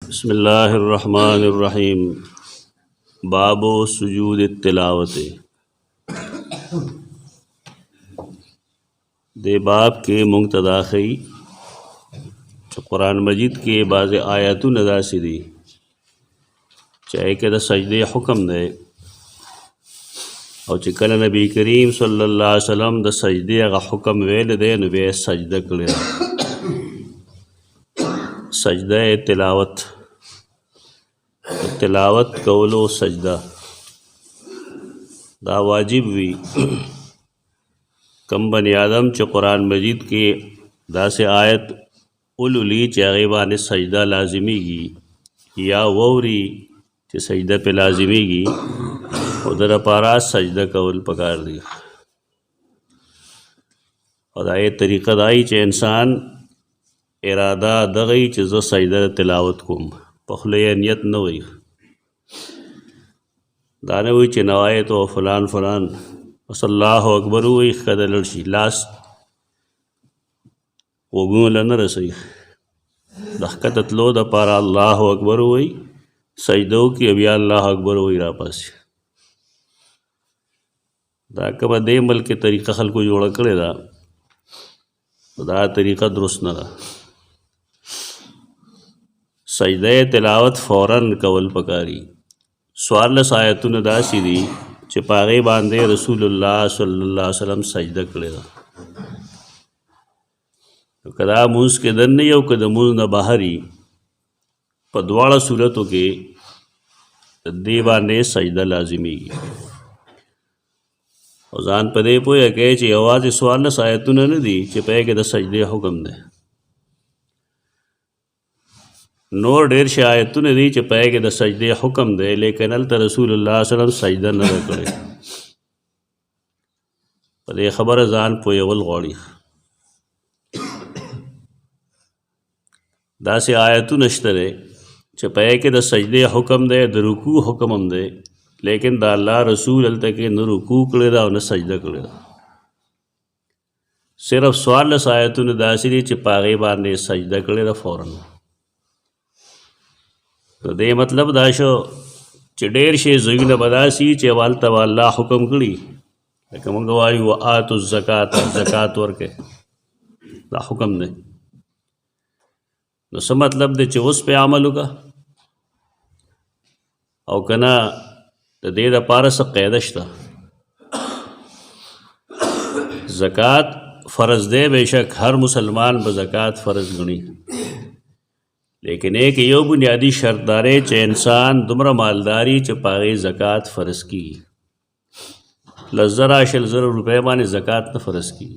बिस्मिल्लाहिर्रहमानिर्रहीम। बाबो सुजूद तिलावत। दे बाब के मुंतदाखी कुरान मजीद के बाज़ आयतु नदासिदी चाहे के द सजदे हुक्म दे और चिकन नबी करीम सल्लल्लाहु अलैहि वसल्लम द सजदे अगा हुक्म वेल दे नबे सजदा करे सजदा तिलावत तिलावत कौलो सजदा दा वाजिब भी कम बनी आदम च कुरान मजीद के दा से आयत उलुली चागेबान सजदा लाजिमी की या वौरी च सजदा पे लाजिमी की उधर पारा सजदा कौल पकार दी और आए तरीक़ा दाई च इंसान इरादा दगई च सजदा तिलावत कुम पखले नियत न हुई दाने हुई च नवाए तो फलान फलान अल्लाहु अकबर हुई कद लड़शी लास्ट वगूँ लन रसई दहकत तलो द पारा अल्लाहु अकबर हुई सजदो की अबिया अल्लाह अकबर हुई रापास दा कब दे मल के तरीक़ा खल को जोड़ा करे दा तरीक़ा दुरुस्त न दा सजदे तिलावत फ़ौरन कवल पकारी सवाल आयतुन दासी दी चिपागे बांधे रसूलुल्लाह सल्लल्लाहु अलैहि वसल्लम सजदा करे तो कदा मूस के दन नहीं हो कद मूस न बाहरी पदवाड़ा सूरतों के देवा ने सजदा लाजिमी और जान पदे पोया कहे चे आवाज़ सवाल आयतुन न दी चिपे के द सजदे हुक्म दे नोर ढेर से आयतुन दी चिपे के द सजदे हुक्म दे लेकिन अल रसूलुल्लाह सल्लल्लाहु अलैहि वसल्लम सजदा न करे पदे खबर जान पोयवल गौड़ी दा से आयतुन अश्तरे चिपे के द सजदे हुक्म दे द रुकू हुक्म दे लेकिन दा अल्लाह रसूल अल तक न रुकू करे दा न सजदा करे सिर्फ सवाल आयतुन दासी चिपागे बाने सजदा करे दा फ़ौरन तो दे मतलब दाशो चडेर शे जुगन बदासी चवाल तवाल्ला हुक्म कड़ी गवाई व आतु ज़कात ज़कात वर के दा हुक्म दे तो मतलब दे चोस पे अमल होगा और कना तो दे दा पारस कैदश था ज़कात फ़र्ज़ दे बेशक हर मुसलमान ब ज़कात फ़र्ज़ गणी लेकिन एक यो बुनियादी शर्तदारे च इंसान दुमरा मालदारी च पागे ज़कात फ़र्ज़ की लज़रा शलज़र रुपये माने ज़कात न फ़र्ज़ की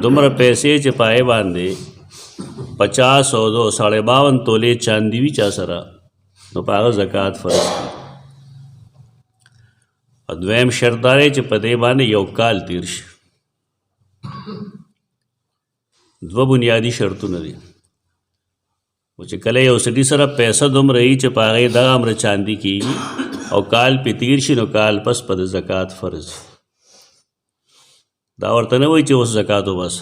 दुमरा पैसे च पाए बांधे 50 और 2 52.5 तोले चांदी भी चा सरा तो पागा ज़कात फ़र्ज़ की अद्वैम शर्तदारे च पदे बाने यौकाल तीर्श दो बुनियादी शर्तों न दी वो कले उसटी सरा पैसा दुम रही च पागे दा अमर चांदी की और काल पितीर शिनो काल पस पद ज़कात फ़र्ज़ दावरतन वही च उस ज़कात बस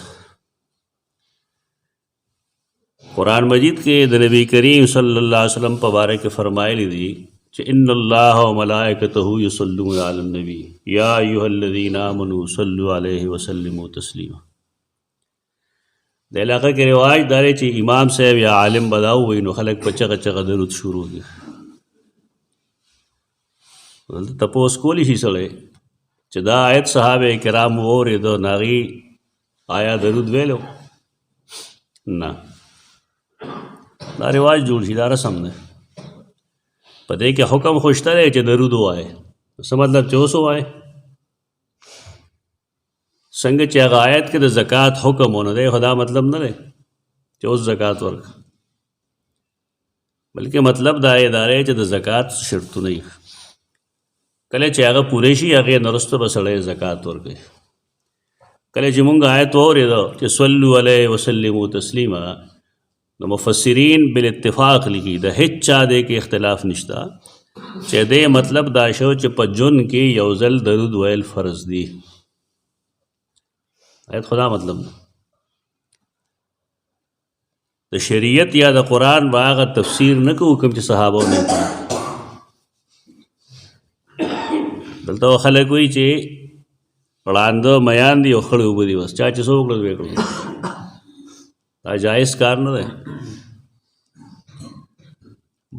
कुरान मजीद के नबी करीम सल्लल्लाहु अलैहि वसल्लम पबारक के फरमाए दी च इन्नल्लाह व मलाइकतहु युसल्लूना अलन नबी या अय्युहल्लज़ीना आमनू सल्लु अलैहि वसल्लिमु तस्लीमा इलाक़े के रिवाज दारे ची इमाम साहब या आलिम बदाऊ वही नो खलक पचक चक दरुद शुरू हो गया तपोस कोली ही सड़े चदा आयत साहब कराम वो रे दो नागी आया दरुद वेलो ना ना रिवाज जोड़ सी दारा सामने पते के हुक्म खुशता रहे च दरुद आए तो मतलब चोसो आए संग च आयत के ज़कात हुक्म होना दे खुदा मतलब न रहे चोस ज़कात वर्क बल्कि मतलब दाए दारे च ज़कात शर्त नहीं कले चागा पूरेशी आगे नरस्त बसड़े ज़कात वर्क कले जिमुंग आयत और कि सल्लु अलैहि वसल्लिमु तस्लीमा न मुफस्सिरीन बिल इत्तिफाक लिखी द हिच्चा दे के इख्तिलाफ निश्ता च दे मतलब दाशो च पजुन के यौजल दरुद वैल फ़र्ज़ दी आयत खुदा मतलब د شریعت یا د قرآن به هغه تفسیر نه کوو کوم چې صحابه نه کړي. دلته خلک وایي چې ړانده میان دي او خړې اوبه دي، بس چا چې څه وکړل ویې کړل. دا جایز کار نه دی.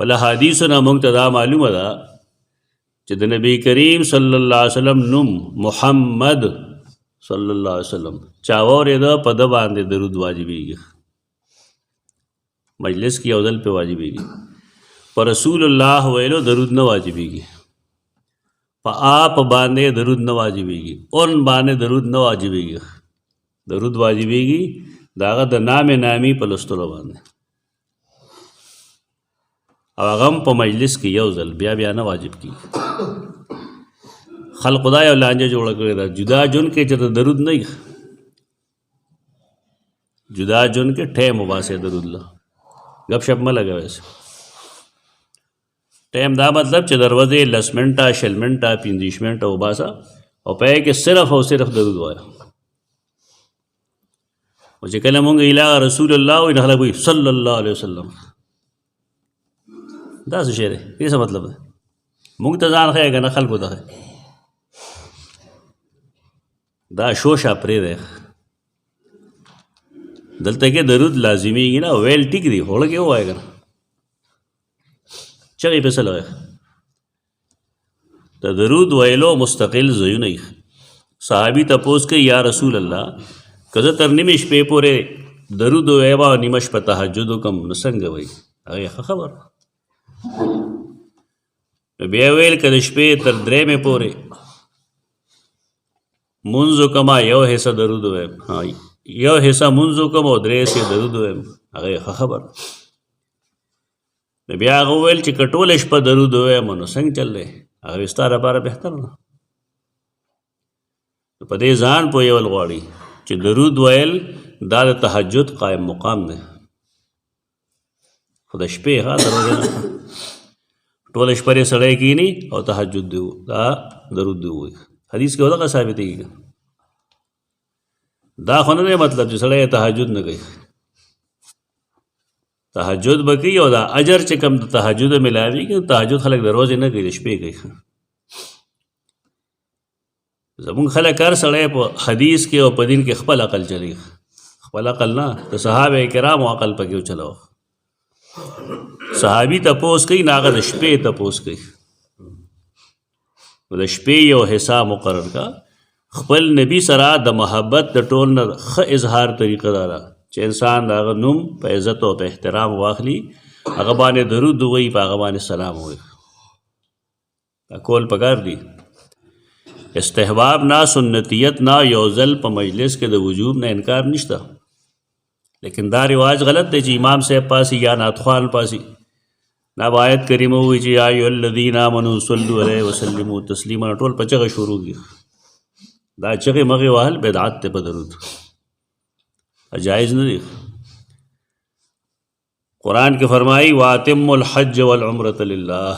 بل حدیثو نه موږ ته دا معلومه ده چې د نبی کریم صلی الله علیه وسلم نوم محمد صلی الله علیه وسلم چا واورېده په ده باندې درود واجبېږي، مجلس کې یو ځل پې واجبېږي. په رسول الله ویلو درود نه واجبېږي، په آپ باندې درود نه واجبېږي، اون باندې درود نه واجبېږي. درود واجبېږي د هغه د نام نامي په لوستلو باندې، او هغه هم په مجلس کې یو ځل، بیا بیا نه واجب کېږي. خلقو دا یو لانجه جوړه کړې ده، جدا جون کې چې درود نه وي، جدا جون کې ټیم وباسئ درود له، گپ شپ مه لګوئ. ټیم دا مطلب چې دروازې 10 منټه 20 منټه 25 منټه وباسه او په کې صرف او صرف درود وایه. او چې کله مونږ اله رسول الله وایو نو خلک وایي صلی الله علیه وسلم. دا څه شی دی؟ دې څه مطلب دی؟ مونږ ته ځان ښیه که نه خلکو ته ښیه؟ دا شوشه پرېږدی. دلته کې درود لازمیږي نه، ویل ټیک دی، خوړه کې ووایه که نه، چغې پسې لګوئ. د درود ویلو مستقل ځایونه وي. صحابي تپوس کوي یا رسول الله که زه تر نیمې شپې پورې درود ووایم او نیمه شپه تهجد وکړم نو څنګه وایي؟ هغې ښه خبره. نو بیا ویل که د شپې تر 3 پورې مونځ وکړم یو حصه درود ووایم، یو حصه مونځ وکړم او 3 حصې درود ووایم، هغې ښه خبره. نو بیا هغه وویل چې که ټوله شپه درود ووایم نو څنګه چل دی؟ هغه ستا لپاره بهتر ده. په دې ځان پوهېول غواړي چې درود ویل دا د تهجد قایم مقام دی، خو د شپې ښه د ورځې نه. ټوله شپه یې سړی کښېني او تهجد دی دا درود دی ووایي. حدیث کې دغه ثابتېږي. دا خو نه دی مطلب چې سړی تهجد نه کوي، تهجد به کوي او دا اجر چې کوم د تهجد ملاویږي، تهجد خلک د ورځې نه کوي، د شپې کوي. زمونږ خلک هر سړی په حدیث کې او په دین کې خپل عقل چلېږي، خپل عقل نه، د صحابه کرامو عقل پکې وچلوه. صحابي تپوس کوي نه، هغه د شپې تپوس کوي. د شپې یو حصہ مقرر کا. خپل نبی سره د محبت د ټول نه ښه اظهار طریقه دا ده چې انسان د هغه نوم په عزت او په احترام واخلي، هغه باندې درود ووایي، په هغه باندې سلام ووایي. دا کول پکار دي. استحباب نه، سنتیت نه، یو ځل په مجلس کې د وجوب نه انکار نشته، لیکن دا رواج غلط دی چې امام صاحب پاسي یا نعتخوان پاسي دا به آیت کریمه ووایي چې یا ایها الذین آمنوا صلوا علیه وسلموا تسلیما، ټول په چغه شروع کړي. دا چغې مغې وهل بدعت دی په درود، جایز نه دی. قرآن کې فرمایي واتموا الحج والعمرة لله،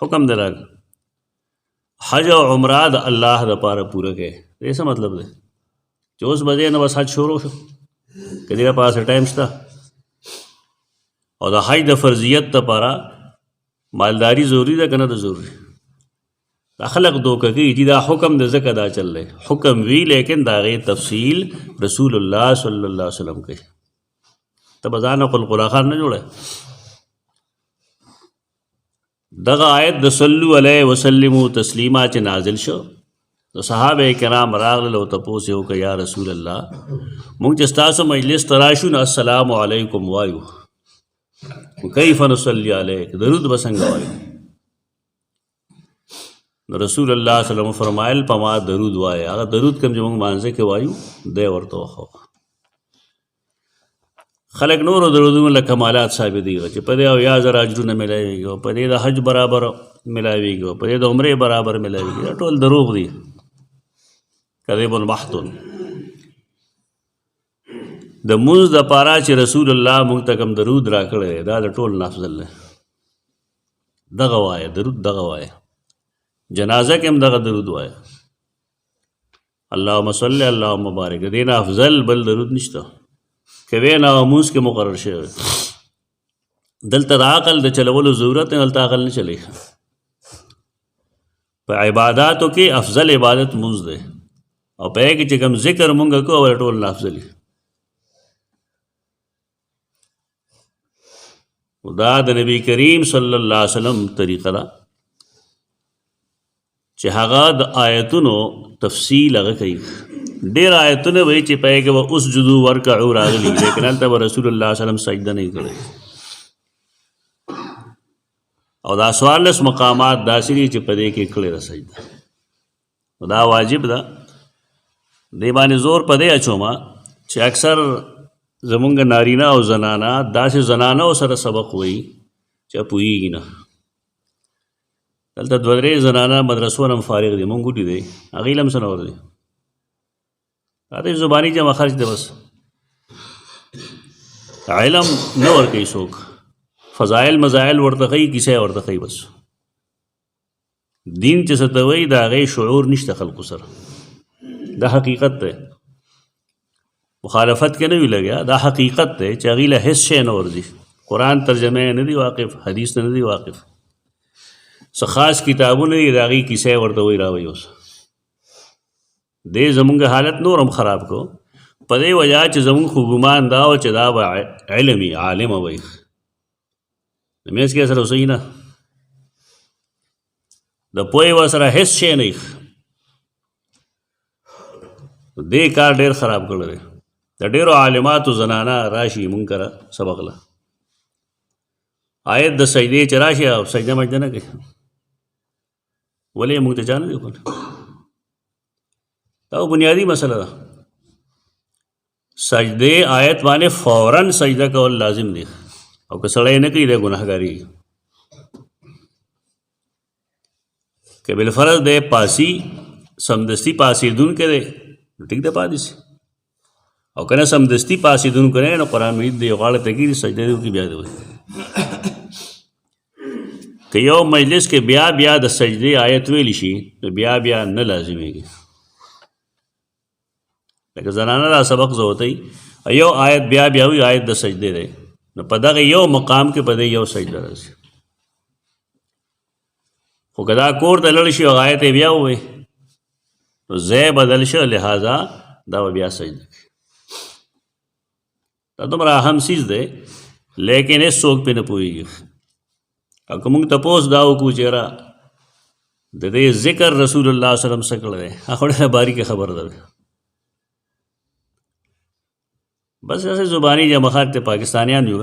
حکم دی راغلی حج او عمره د الله دپاره پوره کړئ. دې څه مطلب دی چې اوس بجې نه بس حج شروع شو، که دې لپاره ټایم شته؟ او د حج د فرضیت دپاره مالداري ضروري ده که نه ده ضروري؟ دا خلق دوکه کوي چې دا حکم د ځکه دا چل دی، حکم وی لیکن د هغې تفصیل رسول الله صلی الله علیه وسلم کوي. ته به ځان قل قلاخان نه جوړی. دغه آیت د صلو علیه وسلمو تسلیما چې نازل شو، د صحابه کرام راغلل او تپوس یې وکړه یا رسول الله مونږ چې ستاسو مجلس ته راشو نو السلام علیکم وایو، کیف نصلی علیک، درود به څنګه وایو؟ نو رسول الله صلی الله علیه وسلم فرمایل په ما درود وایه. هغه درود کوم چې مونږ مانځه کې وایو دی ورته وښوه. خلک نورو درودونو له کمالات ثابتېږي چې په دې او یا زره اجرونه میلاویږي، او په دې د حج برابر میلاویږي، او په دې د عمرې برابر میلاویږي. دا ټول دروغ دي، کذب محض. د مونځ دپاره چې رسول الله مونږ ته کوم درود راکړی دی دا د ټول نه افضل دی. دغه وایه درود، دغه وایه. جنازه کې هم دغه درود وایه، اللهم صل اللهم بارک. دې نه افضل بل درود نشته. کوي نه مونځ کې مقرر شوی. دلته د عقل د چلولو ضرورت نه، دلته عقل نه چلی. په عباداتو کې افضل عبادت مونځ دی، او په هغې کې چې کوم ذکر مونږ کوو هغه ټول نه افضل دی. دا د نبی کریم صلی الله علیه وسلم طریقه ده چې هغه د آیتونو تفصیل هغه کوي. ډېر آیتونه وایي چې په هغې کې به اسجدو ورکعو راغلي، لیکن هلته به رسول الله صلی الله علیه وسلم سجده نه کړی. او دا 14 مقامات داسې دي چې په دې کې کړې ده سجده. دا واجب ده. دې باندې زور په دې اچومه چې اکثر زمونږ نارینه او زنانه داسې زنانو سره سبق وایي چې پوهېږي نه. دلته 2-3 زنانه مدرسو نه هم فارغ دي، مونږ ګوټي دی، هغې له هم څه نه ور دي. راته زباني جمع خرچ دی، بس علم نه ورکوي څوک. فضایل مزایل ورته ښیي، کیسه یې ورته ښیي. بس دین چې څه ته وایي د هغې شعور نشته خلکو سره. دا حقیقت دی، مخالفت کې نه وي لګیا. دا حقیقت دی چې هغې له هېڅ شی نه ورځي. قرآن ترجمه یې نه دي واقف، حدیث نه دي واقف، څه خاص کتابونه دي د هغې کیسه یې ورته وایي راوایي. اوس دې زمونږ حالت نور هم خراب کو په دې وجه چې زمونږ خو ګمان دا و چې دا به علمي عالمه وایي، د منځ کې سره اوسئ نه، د پوهې ورسره هېڅ شی نه. دې کار ډېر خراب کړی دی. د ډېرو عالماتو زنانه راشي مونږ کره سبق له آیت د سجدې چې راشي او سجده مجده نه کوي، ولې مونږ ته چا نه دی وښودلی. دا بنیادي مسله ده. سجدې آیت باندې فوراً سجده کول لازم دی، او که سړی نه کوي دی ګناهګاري. که بالفرض دی پاسي سمدستي پاسېدونکی دی نو ټیک ده پاتې شي، او که نه سمدستي پاسېدونکی نه نو قرآن مجید دی غاړه ته کېږي سجده دی وکړي بیا دی وایي. که یو مجلس کې بیا بیا د سجدې آیت ویلی شي نو بیا بیا نه لازمیږي. لکه زنانه دا سبق زوتی یو آیت بیا بیا وي آیت د سجدې دی، نو په دغه یو مقام کې په دې یو سجده راځي. خو که دا کور ته لړ شي او آیت یې بیا ووایي نو ځای بدل شو، لہذا دا به بیا سجده کوي. دا دومره اهم څیز دی، لیکن هېڅ څوک پرې نه پوهېږي. او که موږ تپوس دا وکړو چې یاره د دې ذکر رسول الله صلی الله علیه وسلم څه کړی دی، هغه ډېره باریکه خبره ده. بس ایسے زبانی جمع خارج پاکستانیان جو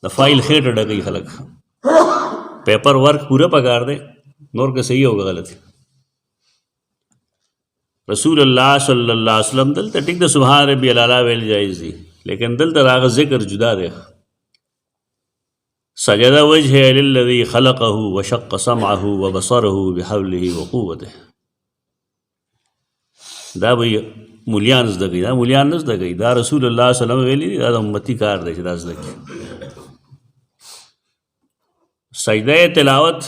دا فائل خیٹ ڈگئی خلق پیپر ورک پورا پکار دے نور کے صحیح ہوگا غلط. رسول اللہ صلی اللہ علیہ وسلم دل تا ٹک دا سبحان ربی العلا ویل جائز دی، لیکن دل تا راغ ذکر جدا دے. سجد وجہ للذی خلقہ وشق سمعہ وبصرہ بحولہ وقوتہ. دا بھئی مولیان زده کوي، دا مولیان نه زده کوي، دا رسول الله صلی الله علیه وسلم ویلي دي، دا د امتي کار دی چې دا زده کړي. سجده تلاوت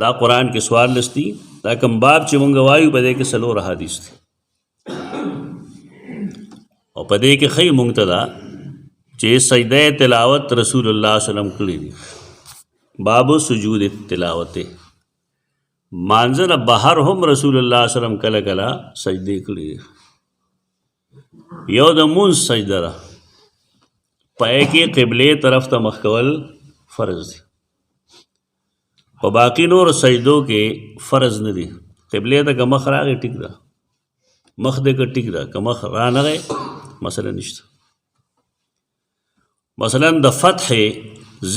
دا قرآن کې 14 دي. دا کوم باب چې مونږ وایو په دې کې 4 احادیث دي، او په دې کې ښیي مونږ ته دا چې سجده تلاوت رسول الله صلی الله علیه وسلم کړي دي. باب سجود تلاوت مانځه نه بهر هم رسول الله صلی الله علیه وسلم کله کله سجدې کړي دي. یو د مونځ سجده ده، پای کې قبلې طرف ته مخ کول فرض دی، په باقي نور سجدو کې فرض نه دي. قبلې ته که مخ راغی ټیک ده، مخ دې که ټیک ده، که مخ رانغی مسله نشته. مثلا د فتح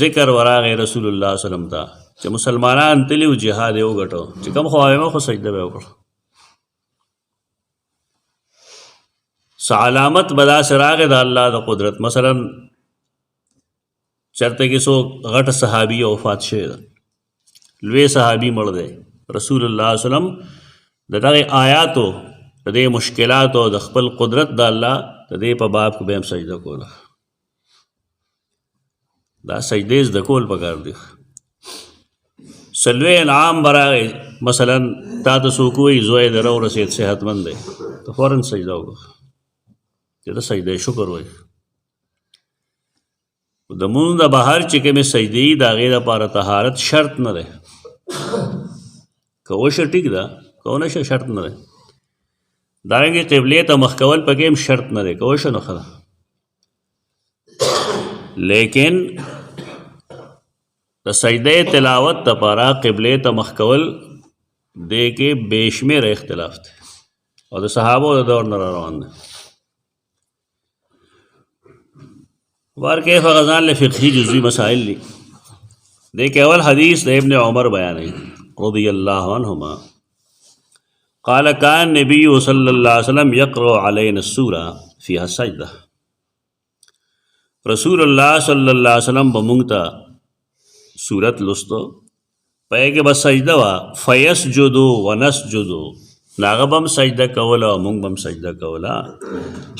ذکر وراغی رسول الله صلی الله علیه وسلم ته چې مسلمانان تلي و جهاد یې وګټو چې کوم خواهمه خو سجده به وکړه. څه علامت به داسې راغی د الله د قدرت، مثلا چېرته کې څوک غټ صحابي وفات شوی ده، لوی صحابي مړ دی، رسول الله صلی الله علیه وسلم د دغې آیاتو د دې مشکلاتو د خپل قدرت د الله د دې په باب کې به هم سجده کوله. دا سجدې زده کول پکار دی. سلوی انعام براغی، مثلا تا ته څوک وایي زوی د ورسېد صحتمند دی، ته فوراً سجده وکړه چې ته سجده شکر وایي. د مونځ د بهر چې کومې سجدې د هغې دپاره طهارت شرط نه دی، که وشه ټیک ده، که ونه شه شرط نه دی. دارنګې قبلې ته مخ کول پکې هم شرط نه دی، که وشه نو ښه ده. لیکن د سجدې تلاوت دپاره قبلې ته مخ کول دې کې بې شمېره اختلاف دی او د صحابو د دور نه روان دی. وار کیف غزان له فقهي جزوي مسائل دي. دې کې اول حدیث د ابن عمر بیانوي رضی الله عنهما قال كان النبي صلى الله عليه وسلم يقرأ علينا السورة فيها السجدة. رسول الله صلی الله علیه وسلم بمونږ ته سورت لستو پای کې بس سجده وا فیسجدو ونسجدو، ناغه بم سجده کوله او مونږ بم سجده کوله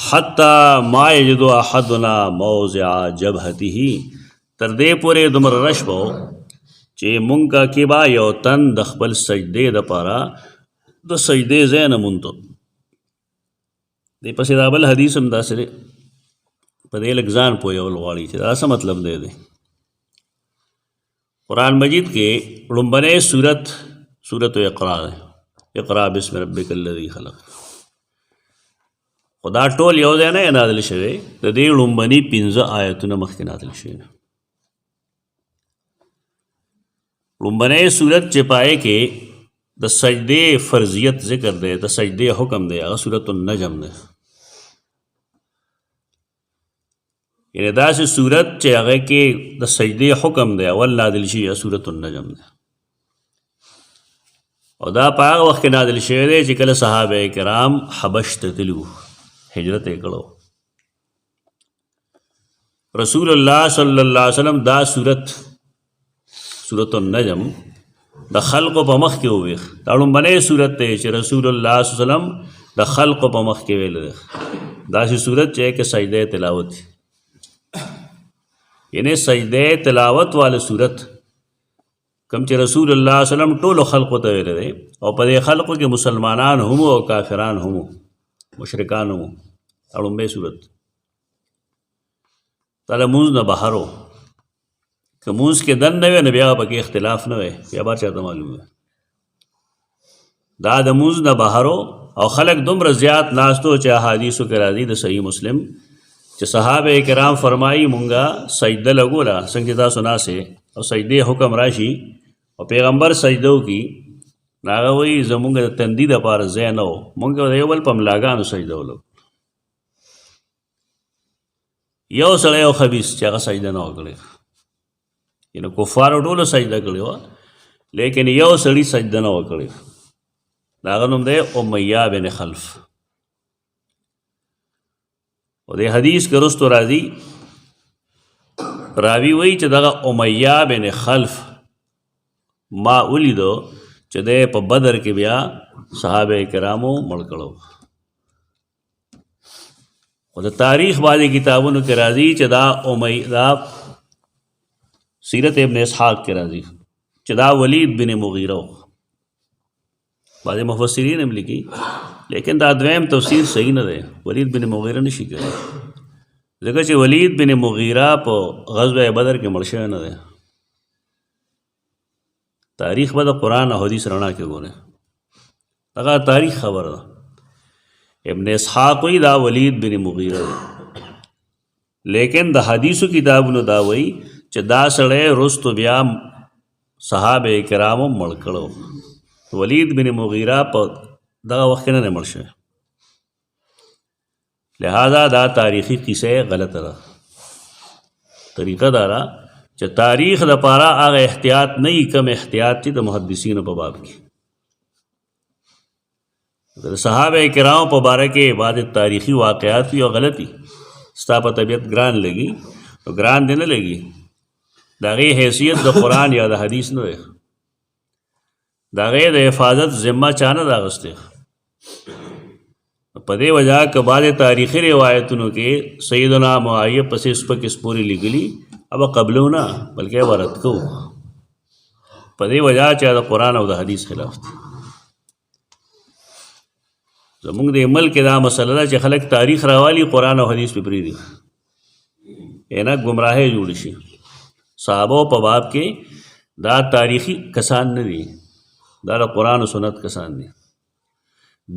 حتی ما یجد احدنا موضع جبهته، تر دې پورې دومره رش بو چې مونږ کې با یو تن د خپل سجدې دپاره د سجدې ځای نه مونږ ته. دې پسې دا بل حدیث هم داسې دی، په دې لږ ځان پوهول غواړي چې دا څه مطلب دی. قرآن مجید کې لومبنۍ سورت اقرا ده، اقرا بسم ربک الذی خلق. خو دا ټول یو ځای نه نازل شوی، د دې لومبني 15 آیتونه مخکې نازل شوي. لومبنۍ سورت چې پای کې د سجدې فرضیت ذکر دی، د سجدې حکم دی، هغه سورت النجم دی. یعنی داسې سورت چې هغه کې د سجدې حکم دی اول نازل شي، سورت النجم دی. او دا په هغه وخت کې نازل شوی دی چې کله صحابه کرام حبش ته تللي وو، هجرت یې کړی. رسول الله صلی الله علیه وسلم دا سورت النجم د خلقو په مخ کې وویښ. دا لومبنۍ سورت دی چې رسول الله صلی الله علیه وسلم د خلقو په مخ کې ویلی دی. داسې سورت چې کې سجده تلاوت دی، یعنی سجده تلاوت والا صورت کم چې رسول الله صلی الله علیه وسلم ټولو خلقو ته ویلی دی، او په دې خلقو کې مسلمانان هم او کافران هم مشرکان هم. دا لومبۍ صورت دا د مونځ نه بهر و، که مونځ کې دن نه وی نو بیا پکې اختلاف نه وی، بیا به چاته معلوم وی. دا د مونځ نه بهر و او خلق دومره زیات ناستو چې احادیثو کې راځي د صحیح مسلم چې صحابه کرام فرمایي مونږه سجده لګوله څنګه چې تاسو ناسې او سجدې حکم راشي او پیغمبر سجده وکړي، نو هغه وایي زمونږ د تندي دپاره ځای نه و، مونږ د یو بل په ملاګانو سجده ولګو. یو سړی او خبیث چې هغه سجده نه وکړې، یعنې کفارو ټولو سجده کړې وه، لیکن یو سړي سجده نه وکړې، د هغه نوم دی امیه بن خلف. او د حدیث کې رستو راځي، راوی وایي چې دغه امیه بن خلف ما ولیدو چې دی په بدر کې بیا صحابه کرامو مړ کړو. او د تاریخ بعضې کتابونو کې راځي چې دا سیرت ابن اسحاق کې راځي چې دا ولید بن مغیره و. بعضې مفسرین هم لیکي، لیکن دا دویم تفسیر صحیح نه دی، ولید بن مغیره نشي کوي، ځکه چې ولید بن مغیره په غزوه بدر کې مړ شوی نه دی. تاریخ به د قرآن او حدیث رڼا کې ګورئ، هغه تاریخ خبره ده. ابن اسحاق وی دا ولید بن مغیره دی، لیکن د حدیثو کتابونو دا وی چې دا سړی رستو بیا صحابه کرامو مړ کړو. ولید بن مغیره په دغه وخت کې نه مړ شوی، لہذا دا تاریخی قصه غلطه ده. طریقه دا ده چې تاریخ دپاره هغه احتیاط نه وي کم احتیاط چې د محدثینو په باب کې. د صحابه کرامو په باره کې بعضې تاریخي واقعات وي او غلطي، ستا په طبیعت ګران لګي نو ګران دې نه لګي، د هغې حیثیت د قرآن یا د حدیث نه دی، د هغې د حفاظت ذمه چا نه ده اخیستې. په دې وجه که بعضې تاریخي روایتونو کې سیدنا معاویه پسې سپک سپورې لیکلي، اب قبلو نه بلکې به رد کوو، په دې وجه چې د قرآن او د حدیث خلاف دی. زمونږ د ملک دا مسله ده چې خلک تاریخ راوالي، قرآن او حدیث پې پرېږدي. اینا گمراهی جوړ شي. صحابه په باب کې دا تاریخي کسان نه دي، دا د قرآن و سنت کسان دي.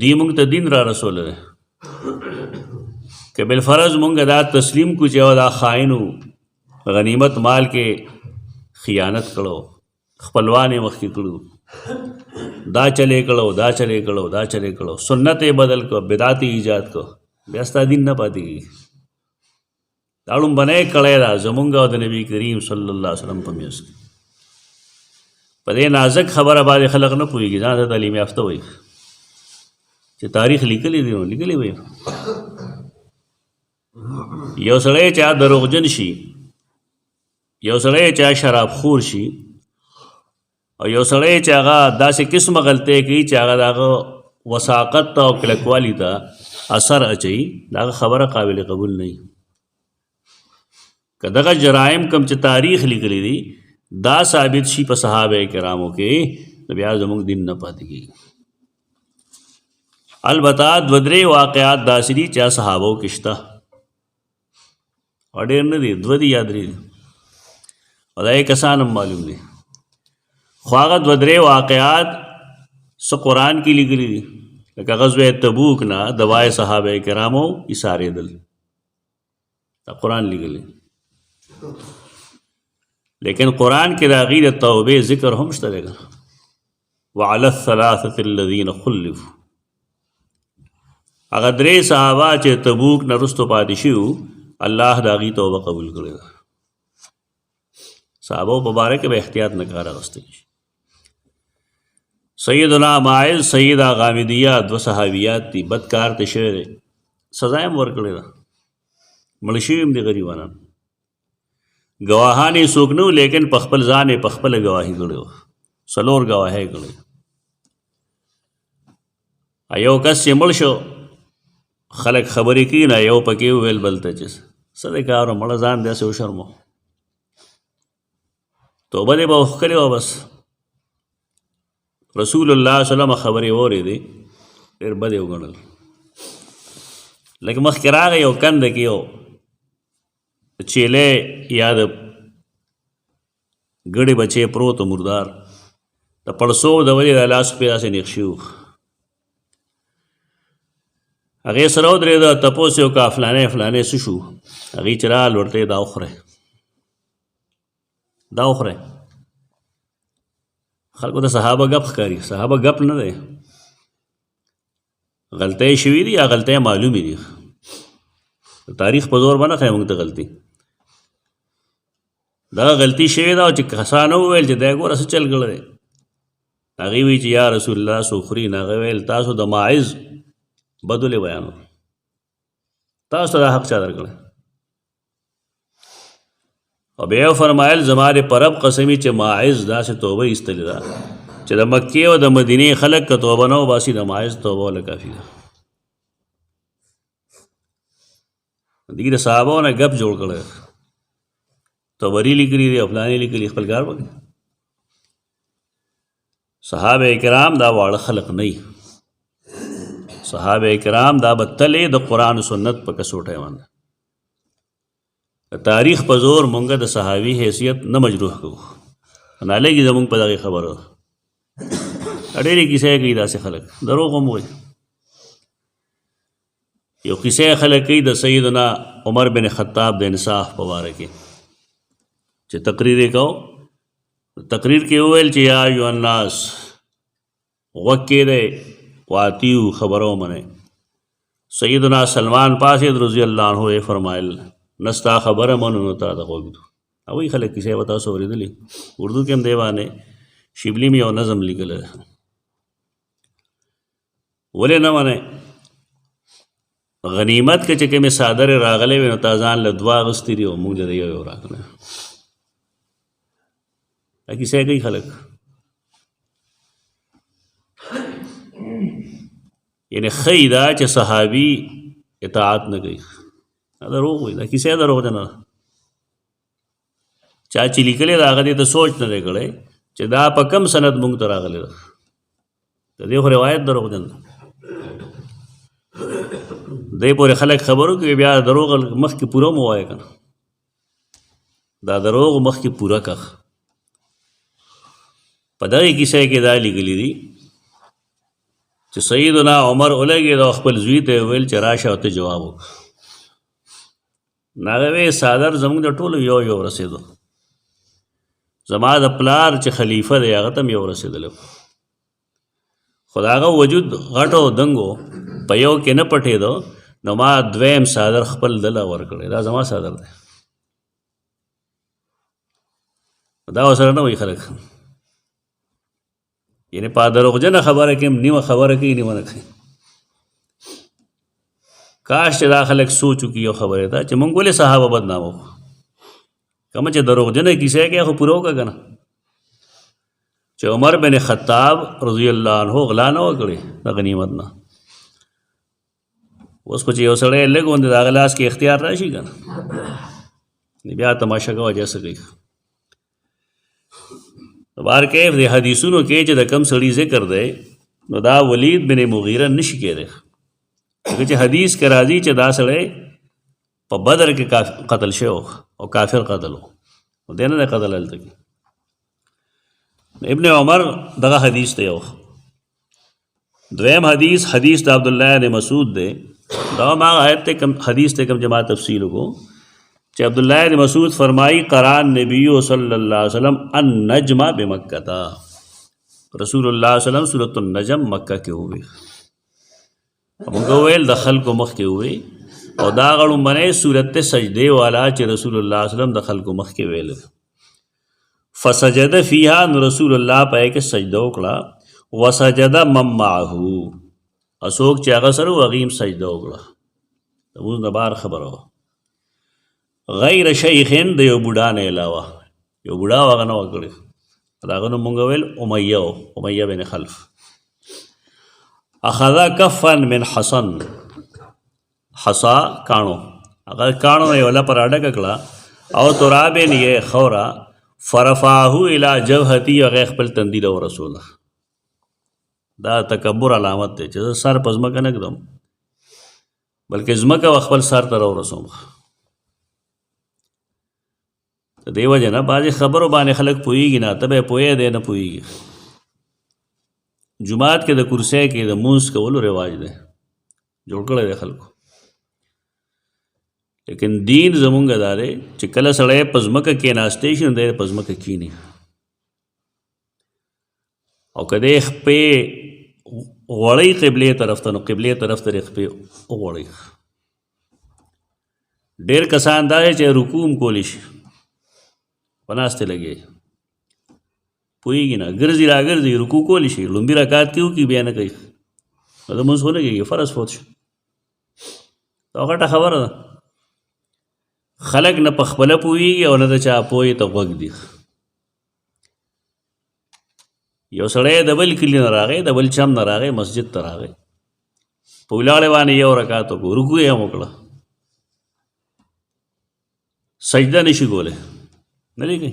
دی مونږ ته دین را رسول دی که بالفرض مونږ دا تسلیم کو چې دا خائنو غنیمت مال کې خیانت کړو، خپلوان یې مخکې کړو، دا چلے کړو، سنت یې بدل کړو، بدعت یې ایجاد کړو، بیا ستا دین نه پاتې کېږي. دا لومبنی کړی دا زمونږ او د نبي کریم صلی الله علیه وسلم په منځ کې. په دې نازک خبره باندې خلق نه پوهېږي، ځان ته تعلیم یافته وایي چې تاریخ لیکلی دی نو لیکلی وایي. یو سړی چا دروغجن شي، یو سړی چا شراب خور شي، او یو سړی چې هغه داسې قسمه غلطۍ کوي چې هغه د هغه وثاقت ته او کلکوالي ته اثر اچوي، د هغه خبره قابل قبول نه وي. که دغه جرایم کم چې تاریخ لیکلی دي دا ثابت شي په صحابه کرامو کې، نو بیا زموږ دین نه پاتې کېږي. البته دوه درې واقعات داسې دي چې صحابو کې شته، او ډېر نه دي، دوه دي یا درې دي، او دا یې کسان هم معلوم دي. خو هغه دوه درې واقعات څه قرآن کې لیکلي دي، لکه غزوه تبوک نه دوای صحابه کرامو ایسارېدل، دا قرآن لیکلی. لیکن قرآن کې د هغې د توبې ذکر هم شته دی. وعلى الثلاثة الذين خلفوا، هغه درې صحابه چې تبوک نه وروسته پاتې شوي، الله د هغې توبه قبول کړې ده. صحابو په باره کې به احتیاط نه کار اخیستی شي. سیدنا ماعز، سیدہ غامدیہ، دوه صحابیات دي، بد کار ته شوی دی، سزا یې هم ورکړې ده، مړه شوي هم دي غریبانان. گواهان یې څوک نه و، لیکن په خپل ځان یې په خپله ګواهي کړې وه، 4 ګواهۍ کړې. یو کس چې مړ شو، خلک خبرې کوي نه، یو پکې وویل بل ته چې څه دی کار مړه ځان داسې وشرمو، توبه دې به وښکلې وه. بس رسول الله صلی الله علیه وسلم خبرې واورېدې، ډېر بد یې وګڼل. لکه مخکې راغی یو کنده کې یو چیلی یا د ګړې بچی پروت مردار، د پړسو د وجې د لاس پې داسې نیغ شوي وو. هغې سره ودرېده، تپوس یې وکړه فلانی څه شو؟ هغې چې رال ورته یې دا وخورئ، دا وخورئ. خلکو ته صحابه ګپ ښکاري، صحابه ګپ نه دی، غلطۍ شوي دي یا غلطۍ معلومې دي. تاریخ په زور به نه ښایي موږ ته غلطي، دغه غلطي شوې ده چې کسانو وویل چې دی ګوره څه چل کړی دی. هغې وایي چې یا رسول الله څوک خوري؟ نه، هغه ویل تاسو د ماعز بد ولې بیانو، تاسو ته دا حق چا درکړی؟ او بیا یې فرمایل زما دې په رب قسمي چې ماعز داسې توبه ایستلې ده چې د مکې او د مدینې خلک که توبه نه وباسي، د ماعز توبه وله کافي ده. دې د صحابو نه ګپ جوړ کړی، طبري لیکلي دي او فلاني لیکلي، خپل کار وکړي. صحابه کرام دا واړه خلق نه وي، صحابه کرام دا به تلې د قرآن و سنت په کسوټۍ باندې. تاریخ په زور مونږ د صحابي حیثیت نه مجروح کوو، نالګي زمونږ په دغې خبرو ډېرې کیسې کوي داسې خلک، دروغ هم وایي. یو کیسې خلک کوي د سیدنا عمر بن خطاب د انصاف په باره کې، چې تقریر یې کو، تقریر کې وویل چې یا ایها الناس غوږ کېږدئ واتیو خبرو منئ. سیدنا سلمان پاسید رضی الله عنه یې فرمایل نستا خبره منو نو تا ته غوږ دو. هغوی خلک کیسې به تاسو اورېدلې، اردو کې هم دی باندې شبلی مې یو نظم لیکلی دی. ولې نه منئ؟ غنیمت که چې کومې څادرې راغلی وي نو تا ځان له 2 اخیستې دي او موږ له یو راغلی. دا کیسې کوي خلک، یعنې ښایي دا چې صحابي اطاعت نه کوي. دا دروغ وایي، دا کیسې دروغجنه ده. چا چې لیکلی ده هغه دې ته سوچ نه دی کړی چې دا په کم سند موږ ته راغلی ده. د دې خو روایت دروغجن ده، دې پورې خلک خبرو کوي، بیا دروغ مخکې پوره مو وایه که نه. دا دروغ مخکې پوره کړ. په دغې کیسه کې دا لیکلي دي چې سیدنا عمر ولګېد او خپل زوی ته ویل چې راشه او ته جواب وکړه. هغه وی څادر زموږ د ټولو یو یو رسېدو، زما د پلار چې خلیفه دی هغه ته م یو رسېدلی، خو د هغه وجود غټو دنګو په یو کې نه پټېدو، نو ما دویم څادر خپل دله ورکړی، دا زما څادر دی. دا ورسره نه وایي خلک، یعنې په دروغجنه خبره کې نیمه خبره کوي نیمه نه کوي. کاش چې دا خلک سوچ وکړي یو خبره ده چې موږ ولې صحابه بدنامو، کومه چې دروغجنه کیسه کې خو پوره وکړه که نه، چې عمر بن خطاب رضی الله عنه غلا نه وکړې د غنیمت نه. اوس خو چې یو سړی لږ غوندې د هغه لاس کې اختیار راشي که نه، بیا تماشه کوه چې څه کوي. بار کیف د حدیثونو کې چې د کم سړي ذکر دی نو دا ولید بن مغیره نشي کېدی، ځکه چې حدیث کې راځي چې دا سړی په بدر کې قتل شوی او کافر قتل و، دی نه دی قتل هلته کې. ابن عمر دغه حدیث دی. یو دویم حدیث د عبداللہ بن مسعود دی. دا ما آیت ته کم حدیث ته کم جما تفصیل کو چې عبداللہ بن مسعود فرمائی قرآن نبی صلی اللہ علیہ وسلم النجم بمکہ تا، رسول اللہ صلی اللہ علیہ وسلم سورۃ النجم مکہ کې ہوئے، موږ ویل د خلکو مخ کې ہوئے، او دا غړو منې سورۃ سجدے والا چې رسول الله صلی الله علیه وسلم د خلکو مخ کې ویل. فسجد فیها، نو رسول الله پای کې سجده وکړه، وسجد من معه، اسوک چې هغه سره وغیم سجده وکړه. اوس د بار خبره غیر شیخین د یو بوډا نه علاوه، یو بوډا هغه نه وکړي، هغه نو مونږ ویل امیہ بن خلف. اخذ کفا من حسن، حسا کاڼو، هغه کاڼو نه یو لپه راډکه کړه، او ترابن یې خوره، فرفعه الی جبهتی، هغه خپل تندي له ورسوله. دا تکبر علامت دی چې زه سر په ځمکه نه ږدم بلکې ځمکه و خپل سر ته راورسوم. د دې وجه نه بعضې خبرو باندې خلک پوهېږي نه، ته به یې پوهې دی نه پوهېږي. جومات کې د کرسۍ کې د مونځ کولو رواج دی، جوړ کړی دی خلکو، لیکن دین زمونږ دا دی چې کله سړی په ځمکه کېناستی شي نو دی په ځمکه کښېني، او که دی خپې غوړی قبلې طرف ته، نو قبلې طرف ته خپې وغوړی. ډېر کسان دا دی چې رکوع هم کولی شي، په ناستې لګې پوهېږي نه، ګرځي را ګرځي رکوع کولی شي، لومبي رکعت کې وکړي بیا نه کوي، نو د مونځ خو نه کېږي، فرض فوت شو. دا غټه خبره ده. خلک نه په خپله پوهېږي او نه د چا پوهې ته غوږ دي. یو سړی د بل کلي نه راغی، د بل چم نه راغی، مسجد ته راغی، په ولاړې باندې یو رکعت وکړو، رکوع یې هم وکړه، سجده نشي کولی، نه دی کوي،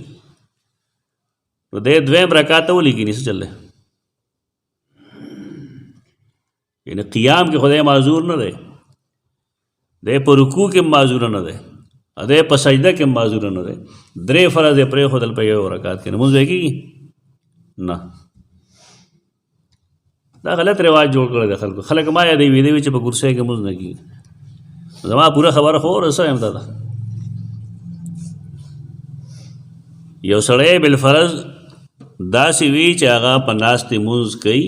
نو دی دویم رکعت ته ولې کېني، څه چل دی؟ یعنې قیام کې خدای معذور نه دی، دی په رکوع کې معذور نه دی، دی په سجده کې معذور نه دی. درې فرض یې پرېښودل په یو رکعت کې، لمونځ به یې کېږي نه. دا غلط رواج جوړ کړی دی خلکو. خلک ما یادوي دی چې په کرسۍ کې لمونځ نه کېږي. زما پوره خبره خو ورسویم تا ته. یو سړی بالفرض داسې وي چې هغه په ناستې لمونځ کوي،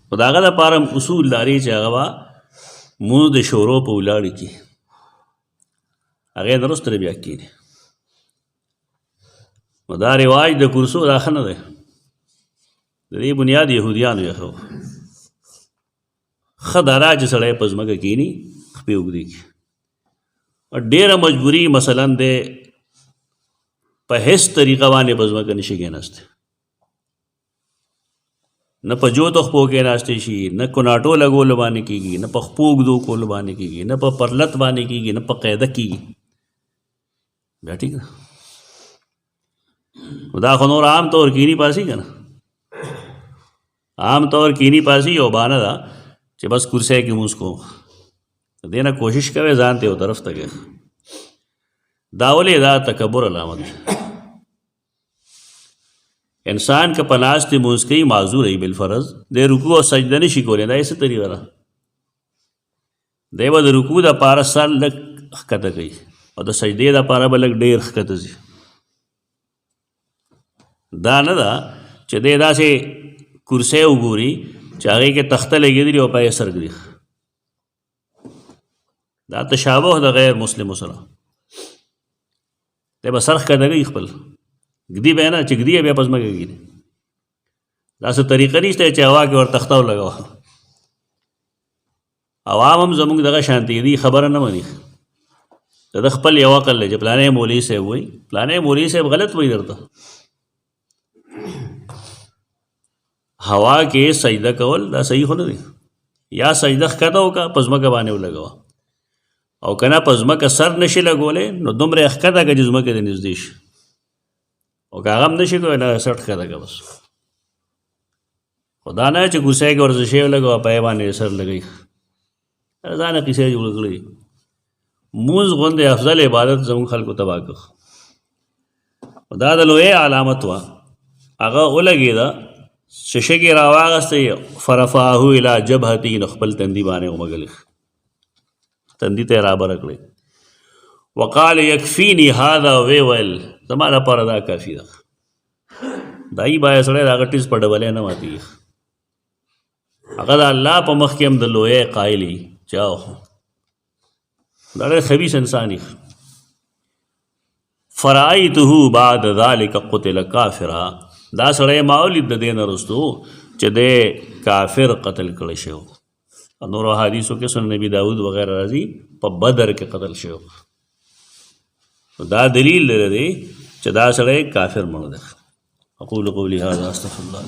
خو د هغه دپاره اصول لري چې هغه به لمونځ د شورو په ولاړې کې هغې نه وروسته بیا کېږي. نو دا رواج د کرسو دا ښه نه دی، د دې بنیاد یهودیانو یې ښه دا را چې سړی په ځمکه کښېني، خپې اوږدې کړي. ډېره مجبوري مثلا دی په هیڅ طریقه باندې په ځمکه نشي کېناستی، نه په جوتو خپو کېناستی شي، نه کناټو لګولو باندې کېږي، نه په خپو اوږدو کولو باندې کېږي، نه په پرلت باندې کېږي، نه په قاعده کېږي. بیا ټیک ده. دا خو نور عام طور کېني پاسي که نه، عام طور کېني پاسي یو بانه ده چې بس کرسۍ کې لمونځ کوم. د دې نه کوشش کوئ ځان ته یو طرف ته کړئ. دا ولې دا تکبر علامت ده. انسان که پناست مونږ کوي معذور ای بالفرض د رکوع او سجده نشي کولی دا یې څه طریقه ده دی به د رکوع دپاره سر لږ ښکته کوي او د سجدې دپاره به لږ ډېر ښکته ځي دا نه ده چې دی داسې کرسی وګوري چې هغې کې تخته لګېدلي او په یې سر ږدي دا تشابه د غیر مسلمو سره دی به سر ښکته کوي خپل ږدي به یې نه چې ږدي یې بیا په ځمکه ږدي داسې طریقه نشته چې هوا کې ور تخته ولګوه عوام هم زموږ دغه شانتي دي خبره نه مني د خپل یو عقل دی چې پلانې مولوي صاحب وایي پلانې مولوي صاحب غلط وایي درته هوا کې سجده کول دا صحیح خو نه دی یا سجده ښکته وکړه په ځمکه باندې ولګوه او که نه په ځمکه سر نشي لګولی نو دومره یې ښکته کړه چې ځمکې ته نږدې شي او که هغه هم نشي کولی نه سر ښکته کړه بس خو دا نه چې کوسۍ کې ورزشي ولګوه په یې باندې سر لګوي ځانه کیسې جوړ کړي مونځ غوندې افضل عبادت زموږ خلکو تباه کړ دا د لوی علامت وه هغه ولګېده شیشه کې راواغستی فرفعه الی جبهتي نو خپل تندي باندې ومږلې تندي ته یې رابره کړې وقال یکفیني هذا وی ویل زما لپاره دا کافي ده دای باید سړی د هغه ټیز په ډبلې نه ماتېږي هغه د الله په مخ کې هم د لوی قایلي چاو دا ډېر خبیث انسان دی فرأیته بعد ذلک قتل کافرا دا سړی ما ولید د دې نه وروستو چې دی کافر قتل کړی شوی نورو حدیثو کې سنن نبی داود وغیرہ راځي په بدر کې قتل شوی دا دلیل لري چې دا سړی کافر مړ دی اقول قولی هذا استغفر الله